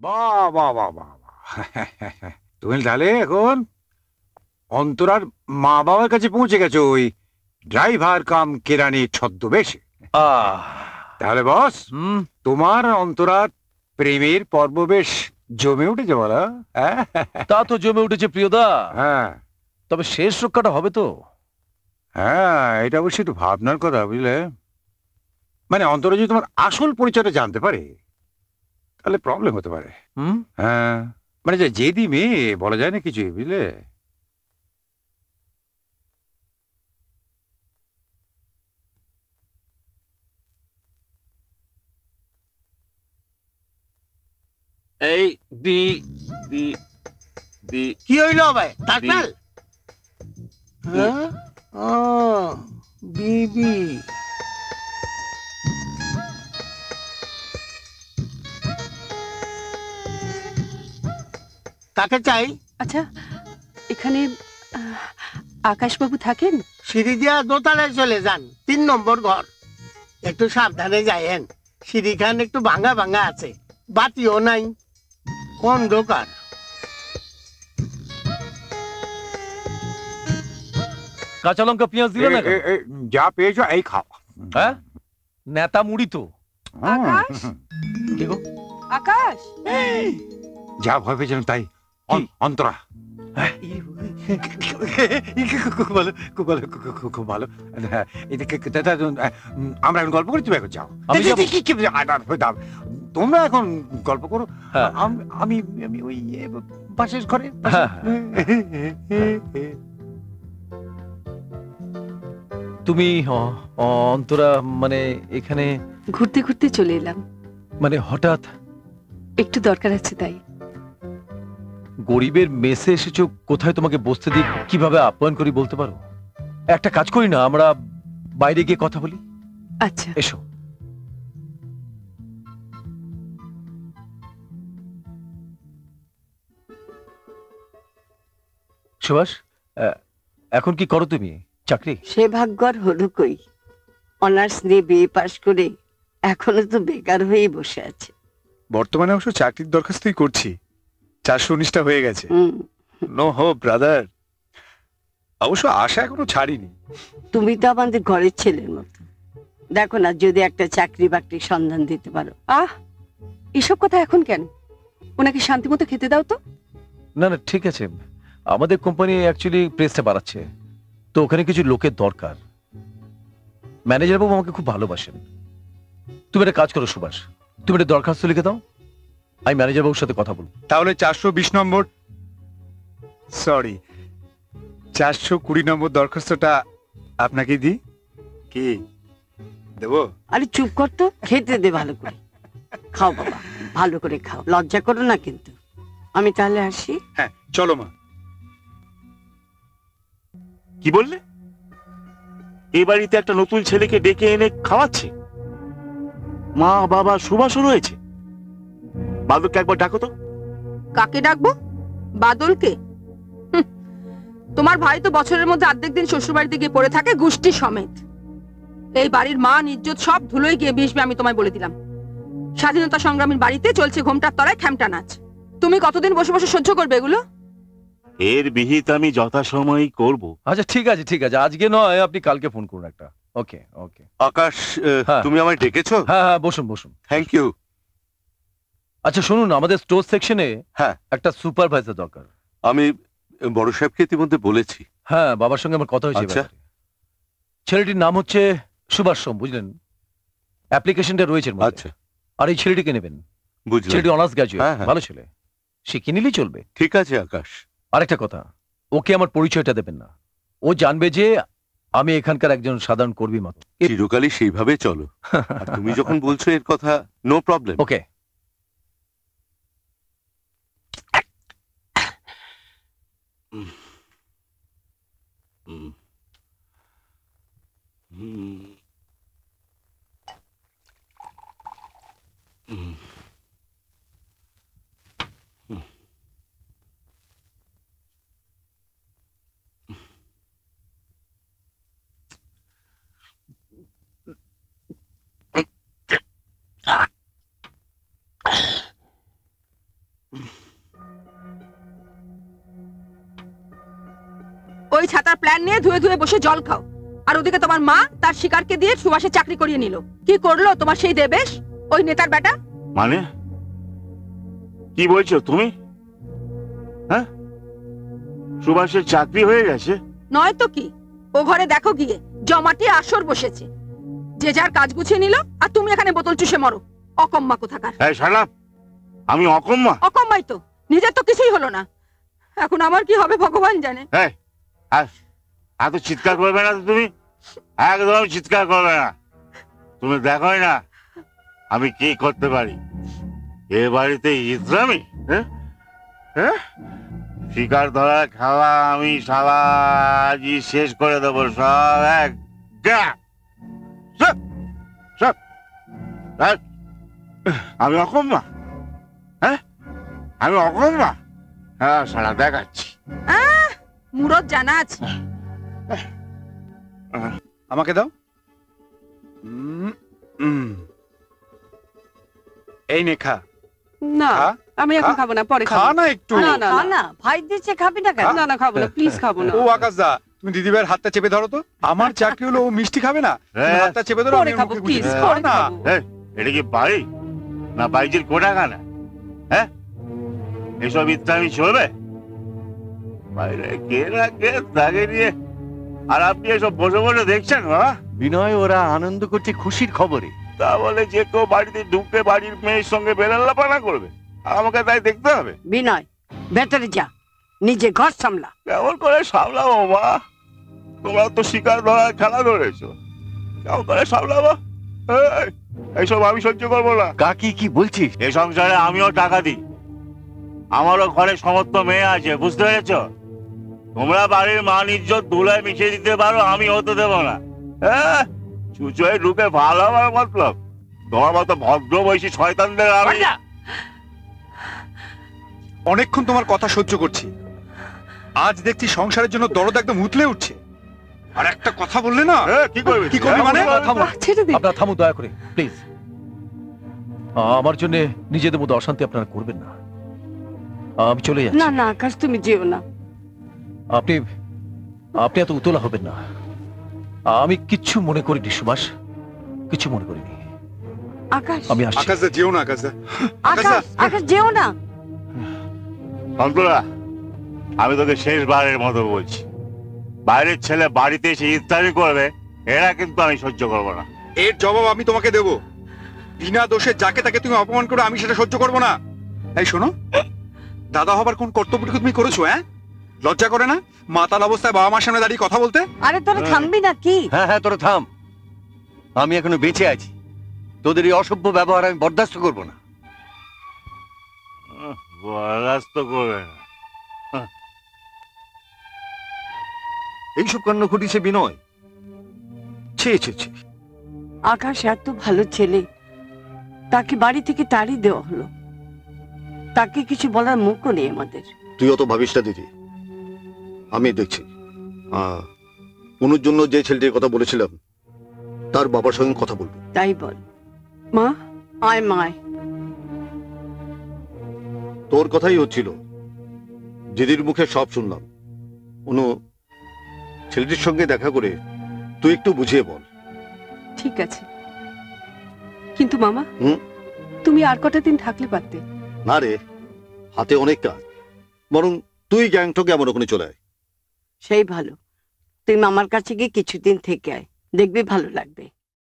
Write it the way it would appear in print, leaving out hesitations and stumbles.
বাহ বাহ বাহ বাহ বাহ। তুমি তাহলে এখন অন্তরার মা বাবার কাছে পৌঁছে গেছো ওই ড্রাইভার কাম কেরানি ছদ্মবেশে। আহ তাহলে বস, হুম তোমার আর অন্তরার প্রেমের পর্ব বেশ জমে উঠেছে বলা। হ্যাঁ তা তো জমে উঠেছে প্রিয়দা। হ্যাঁ তবে শেষ রক্ষাটা হবে তো? হ্যাঁ, এটা অবশ্যই একটু ভাবনার কথা, বুঝলে। মানে অন্তরা যদি তোমার আসল পরিচয়টা জানতে পারে তাহলে প্রবলেম হতে পারে। হুম হ্যাঁ, মানে যে জেদি মেয়ে, বলা যায় না কিছুই, বুঝলে। এই দি দি দি কি হইল ভাই, দি ডাক্তার? হ্যাঁ, ও বিবি। কাকে চাই? আচ্ছা, এখানে আকাশবাবু থাকেন? সিঁড়ি দিয়া দোতলায় চলে যান, 3 নম্বর ঘর। একটু সাবধানে যাইয়েন, সিঁড়িখান একটু ভাঙা ভাঙা আছে, বাতিও নাই, অন্ধকার। কাঁচা লঙ্কা পেঁয়াজ দিলে না কেন? যা পেয়েছো এই খাও। হ্যাঁ, নেতা মুড়ি তো। আকাশ, কি গো? আকাশ, যা ভয় পেয়েছিলাম তাই। অন্তরা খুব ভালো, খুব ভালো, খুব ভালো। হ্যাঁ, আমরা এখন গল্প করি, তুমি এখন যাও। আমি যাবো? তোমরা এখন গল্প করো। হ্যাঁ। আমি আমি ওই পাশের ঘরে। হ্যাঁ, তুমি অন্তরা মানে এখানে ঘুরতে ঘুরতে চলে এলাম, মানে হঠাৎ? একটু দরকার আছে তাই। গরিবের মেসে এসেছো, কোথায় তোমাকে বসতে দিই, কিভাবে আপ্যায়ন করি বলতে পারো? একটা কাজ করি না, আমরা বাইরে গিয়ে কথা বলি। আচ্ছা, এসো। সুভাষ, এখন কি করো তুমি? চাকরি? সে ভাগ্যর হলো কই, অনার্স নিয়ে বিএ পাশ করে এখনো তো বেকার হয়েই বসে আছে। বর্তমানে অবশ্য চাকরির দরখাস্তই করছি, 419টা হয়ে গেছে। No hope brother. অবশ্য আশা এখনো ছাড়িনি। তুমি তো আমাদের ঘরের ছেলের মতো, দেখো না যদি একটা চাকরি বাকরির সন্ধান দিতে পারো। আহ, এসব কথা এখন কেন? ওনাকে শান্তি মতো খেতে দাও তো। না না, ঠিক আছে। আমাদের কোম্পানি অ্যাকচুয়ালি প্রেসটা বাড়াচ্ছে, তো ওখানে কিছু লোকের দরকার। ম্যানেজার বাবু আমাকে খুব ভালোবাসেন। তুমি একটা কাজ করো সুভাষ, তুমি একটা দরখাস্ত লিখে দাও, আমি ম্যানেজার বাবুর সাথে কথা বলবো। তাহলে 420 নম্বর, সরি 420 নম্বর দরখাস্তটা আপনাকে দিই কি? দেবো? আরে চুপ কর তো, খেতে দে ভালো করে। খাও বাবা, ভালো করে খাও, লজ্জা করো না কিন্তু। আমি তাহলে আসি। হ্যাঁ চলো মা। কি বললে? এই বাড়িতে একটা নতুন ছেলেকে ডেকে এনে খাওয়াচ্ছে? মা বাবা সুবাসও রয়েছে? বাদলকে একবার ডাকো তো। কাকে ডাকবো? বাদলকে? তোমার ভাই তো বছরের মধ্যে অর্ধেক দিন শ্বশুর বাড়িতে গিয়ে পড়ে থাকে, গোষ্ঠী সমেত। এই বাড়ির মান ইজ্জত সব ধুলোয় গিয়ে মিশবে, আমি তোমায় বলে দিলাম। স্বাধীনতা সংগ্রামীর বাড়িতে চলছে ঘোমটার তলায় খ্যামটা নাচ। তুমি কতদিন বসে বসে সহ্য করবে এগুলো? এর বিহিত আমি যথাসময়ই করব। আচ্ছা ঠিক আছে, ঠিক আছে, আজকে নয়, আপনি কালকে ফোন করুন একটা। ওকে ওকে। আকাশ, হ্যাঁ। তুমি আমায় ডেকেছো? হ্যাঁ হ্যাঁ, বসুন বসুন। Thank you. আচ্ছা শুনুন, আমাদের স্টোর সেকশনে হ্যাঁ, একটা সুপারভাইজার দরকার। আমি বড় সাহেবকে ইতিমধ্যে বলেছি। হ্যাঁ, বাবার সঙ্গে আমার কথা হয়েছে। আচ্ছা। ছেলেটির নাম হচ্ছে সুভাষ সোম, বুঝলেন? অ্যাপ্লিকেশনটা রয়েছে এর মধ্যে। আচ্ছা, আর এই ছেলেটিকে নেবেন। বুঝলাম। ছেলেটি অনার্স গ্র্যাজুয়েট, হ্যাঁ, হ্যাঁ। ভালো ছেলে, শিখে নিলেই চলবে। ঠিক আছে আকাশ। আরেকটা কথা, ওকে আমার পরিচয়টা দেবেন না। ও জানবে যে আমি এখানকার একজন সাধারণ কর্মী মাত্র। চিরকালই সেইভাবে চলো। আর তুমি যখন বলছো এর কথা, নো প্রবলেম। ওকে। ওই ছাতার প্ল্যান নিয়ে ধুয়ে ধুয়ে বসে জল খাও, আর ওদিকে তোমার মা তার শিকারকে দিয়ে সুভাষের চাকরি করিয়ে নিল। কি করলো তোমার সেই দেবেশ, ওই নেতার বেটা? মানে কি বলছো তুমি? হ্যাঁ, সুভাষের চাকরি হয়ে গেছে? নয় তো কি, ও ঘরে দেখো গিয়ে জমাটি আসর বসেছে, যে যার কাজ গুছিয়ে নিল, আর তুমি এখানে বোতল চুষে মরো। অকম্মা কোথাকার। এই শালা, আমি অকম্মা? অকম্মাই তো, নিজের তো কিছুই হলো না, এখন আমার কি হবে ভগবান জানে। এত চিৎকার করবে না তুমি, একদম চিৎকার করবে না। তুমি দেখোই না আমি কি করতে পারি এ বাড়িতে। ইসলামী শিকার ধরা খাওয়া আমি শালা আজই শেষ করে দেবো সব। এক আমি অকম্মা? হ্যাঁ, আমি অকম্মা? হ্যাঁ শালা দেখাচ্ছি। মুরত জানা আছে। আমাকে দাও। এই নে খা। না, খা। আমি এখন খাবো না, পরে খা খাবো। না একটু। না না খা না, ভাই দিচ্ছে, খাবি না কেন? না না, খাবো না, প্লিজ খাবো না। ও আকাশ দা, তুমি দিদিভাইয়ের হাতটা চেপে ধরো তো। আমার চাকরি হলো ও মিষ্টি খাবে না, তুমি হাতটা চেপে ধরো। পরে আমি খাবো, মুখে প্লিজ, গুজে- পরে না খাবো। এটা কি বাড়ি না বাইজির কোটাখানা? হ্যাঁ, এসব ইত্যাদি চলবে? বাইরে কে না কে তাকে নিয়ে, আর আপনি এসব বসে বসে দেখছেন? বাবা বিনয়, ওরা আনন্দ করছে খুশির খবরে। তা বলে যে কেউ বাড়িতে ঢুকে বাড়ির মেয়ের সঙ্গে বেলাল্লাপানা করবে, আমাকে তাই দেখতে হবে? বিনয়, ভেতরে যা, নিজে ঘর সামলা। কেমন করে সামলাবো মা? তোমরা তো শিকার ধরার খেলা ধরেছো, কেমন করে সামলাবো? এই, এইসব আমি সহ্য করবো না। কাকি কি বলছিস? এ সংসারে আমিও টাকা দিই, আমারও ঘরে সমস্ত মেয়ে আছে, বুঝতে পেরেছ? তোমরা বাড়ির মান ইজ্জত ধুলায় মিশিয়ে দিতে পারো, আমি হতে দেবো না। হ্যাঁ, চুচোয় ঢুকে ভালো আমার মতলব। তোমার মতো ভদ্র বয়সী শয়তানদের আমি। অনেকক্ষণ তোমার কথা সহ্য করছি, আজ দেখছি সংসারের জন্য দরদ একদম উতলে উঠছে। আর একটা কথা বললে না। কি করবি? কি করবি মানে? ছেড়ে দিন। আপনারা থামুন দয়া করে, প্লিজ। আমার জন্য নিজেদের মধ্যে অশান্তি আপনারা করবেন না। আমি চলে যাচ্ছি। না না আকাশ, তুমি যেও না। আপনি আপনি এত উতলা হবেন না। আমি কিচ্ছু মনে করিনি সুভাষ, কিছু মনে করিনি। আকাশ, আমি আসছি। আকাশ দা যেও না, আকাশ দা। আকাশ, আকাশ যেও না। অন্তরা, আমি তোকে শেষবারের মতো বলছি, বাইরের ছেলে বাড়িতে এসে ইফতারি করবে, এরা কিন্তু আমি সহ্য করবো না। এর জবাব আমি তোমাকে দেবো। বিনা দোষে যাকে তাকে তুমি অপমান করো, আমি সেটা সহ্য করবো না। এই শোনো, দাদা হবার কোন কর্তব্যটুকু তুমি করেছো? হ্যাঁ, লজ্জা করে না মাতাল অবস্থায় বাবা মার সামনে দাঁড়িয়ে কথা বলতে? আরে তোরা থামবি না কি? হ্যাঁ হ্যাঁ, তোরা থাম। আমি এখনো বেঁচে আছি, তোদের এই অসভ্য ব্যবহার আমি বরদাস্ত করবো না। বরদাস্ত করবে না? এইসব কাণ্ড ঘটিছে বিনয়। ছে ছে ছে। আকাশ এত ভালো ছেলে, তাকে বাড়ি থেকে তাড়িয়ে দেওয়া হলো। তাকে কিছু বলার মুখও নেই আমাদের। তুই অত ভাবিস না দিদি, আমি দেখছি। অনুর জন্য যে ছেলেটির কথা বলেছিলাম তার বাবার সঙ্গে কথা বলবো। তাই বল। মা, আয় মায়। তোর কথাই হচ্ছিল, দিদির মুখে সব শুনলাম। অনু, ছেলেটির সঙ্গে দেখা করে তুই একটু বুঝিয়ে বল। ঠিক আছে, কিন্তু মামা, হুম? তুমি আর কটা দিন থাকলে পারতে। না রে, হাতে অনেক কাজ, বরং তুই গ্যাংটকে আমার ওখানে চলে আয়। সেই ভালো, তুই মামার কাছে গিয়ে কিছুদিন থেকে আয়, দেখবি ভালো লাগবে।